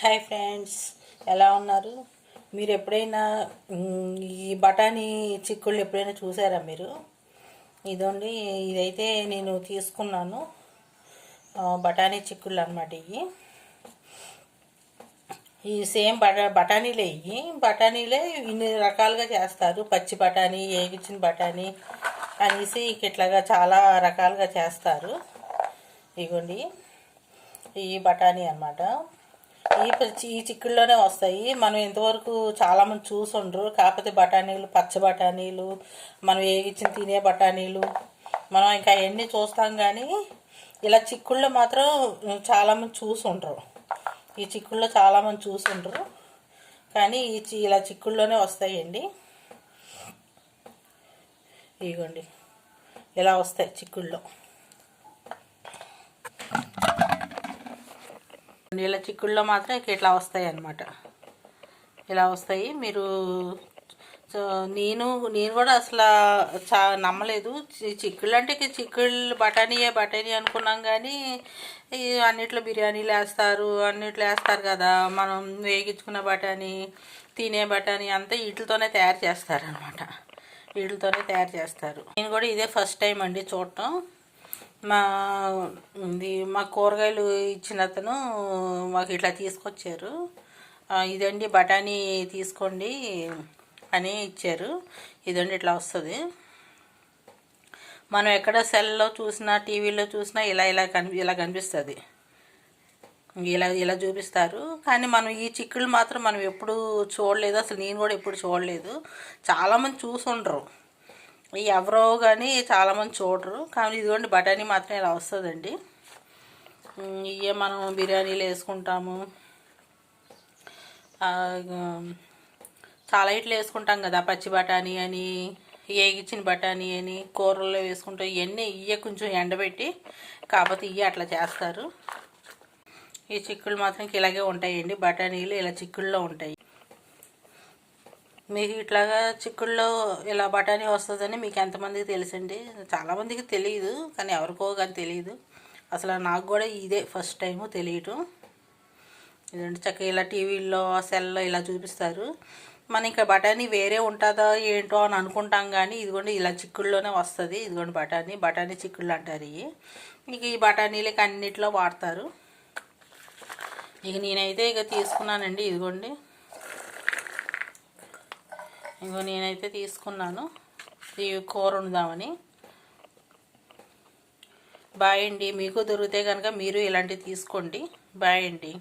Hi friends, ఎలా ఉన్నారు? మీరు ఎప్పుడైనా ఈ బఠానీ చిక్కుళ్ళు ఎప్పుడైనా చూసారా మీరు? ఇదండి, ఇదైతే నేను తీసుకున్నాను. బఠానీ చిక్కుళ్ళు అన్నమాట. ఈ సేమ్ బఠానీలే. బఠానీలే ఇన్ని రకాలుగా చేస్తారు. పచ్చి బఠానీ, ఏగిచ్చిన బఠానీ అనేసి ఇట్లాగా చాలా రకాలుగా చేస్తారు. ఇగోండి, ఈ బఠానీ అన్నమాట. ఈ చిక్కుల్లోనే వస్తాయి. మనం ఇంతవరకు చాలామంది చూసుండ్రు. కాకపోతే బఠానీలు, పచ్చ బఠానీలు, మనం వేగించిన తినే బఠానీలు, మనం ఇంకా అవన్నీ చూస్తాం. కానీ ఇలా చిక్కుల్లో మాత్రం చాలామంది చూసుండ్రు. ఈ చిక్కుల్లో చాలామంది చూసుండ్రు. కానీ ఇలా చిక్కుల్లోనే వస్తాయండి. ఇదిగోండి, ఇలా వస్తాయి చిక్కుల్లో. ఇలా చిక్కుల్లో మాత్రం ఇట్లా వస్తాయి అన్నమాట. ఇలా వస్తాయి. మీరు నేను కూడా అసలు నమ్మలేదు. చిక్కుళ్ళు అంటే చిక్కుళ్ళు బఠానీ అనుకున్నాం. కానీ అన్నిట్లో బిర్యానీలు వేస్తారు, అన్నిట్లో వేస్తారు కదా. మనం వేగించుకున్న బఠానీ, తినే బఠానీ అంతా వీటితోనే తయారు చేస్తారనమాట. వీటితోనే తయారు చేస్తారు. నేను కూడా ఇదే ఫస్ట్ టైం అండి చూడటం. మా కూరగాయలు ఇచ్చిన అతను మాకు ఇట్లా తీసుకొచ్చారు. ఇదండి బఠానీ తీసుకోండి అని ఇచ్చారు. ఇదండి ఇట్లా వస్తుంది. మనం ఎక్కడ సెల్లో చూసినా, టీవీలో చూసినా ఇలా కనిపిస్తుంది. ఇలా చూపిస్తారు. కానీ మనం ఈ చిక్కుళ్ళు మాత్రం మనం ఎప్పుడు చూడలేదు. అసలు నేను కూడా ఎప్పుడు చూడలేదు. చాలామంది చూసుండ్రు, ఎవరో కానీ చాలామంది చూడరు. కానీ ఇదిగోండి బఠానీ మాత్రం ఇలా వస్తుందండి. ఇవే మనం బిర్యానీలు వేసుకుంటాము, చాలా ఇట్లు వేసుకుంటాం కదా. పచ్చి బఠానీ అని, ఏగిచ్చిన బఠానీ అని కూరల్లో వేసుకుంటాం. ఇవన్నీ కొంచెం ఎండబెట్టి, కాకపోతే అట్లా చేస్తారు. ఈ చిక్కుళ్ళు మాత్రం ఇలాగే ఉంటాయండి. బఠానీలు ఇలా చిక్కుల్లో ఉంటాయి. మీకు ఇట్లాగా చిక్కుల్లో ఇలా బఠానీ వస్తుందని మీకు ఎంతమందికి తెలుసండి? చాలామందికి తెలియదు, కానీ ఎవరికో కానీ తెలియదు. అసలు నాకు కూడా ఇదే ఫస్ట్ టైము తెలియటం. ఇదంటే చక్కగా ఇలా టీవీల్లో, సెల్లో ఇలా చూపిస్తారు. మన ఇంకా బఠానీ వేరే ఉంటుందా ఏంటో అని అనుకుంటాం. కానీ ఇదిగోండి ఇలా చిక్కుల్లోనే వస్తుంది. ఇదిగోండి బఠానీ చిక్కుళ్ళు అంటారు. ఇక ఈ బఠానీలకి అన్నిట్లో వాడతారు. ఇక నేనైతే తీసుకున్నానండి. ఇదిగోండి, నేనైతే తీసుకున్నాను ఈ కూర వండుదామని. బాయ్ అండి. మీకు దొరికితే కనుక మీరు ఇలాంటివి తీసుకోండి. బాయ్ అండి.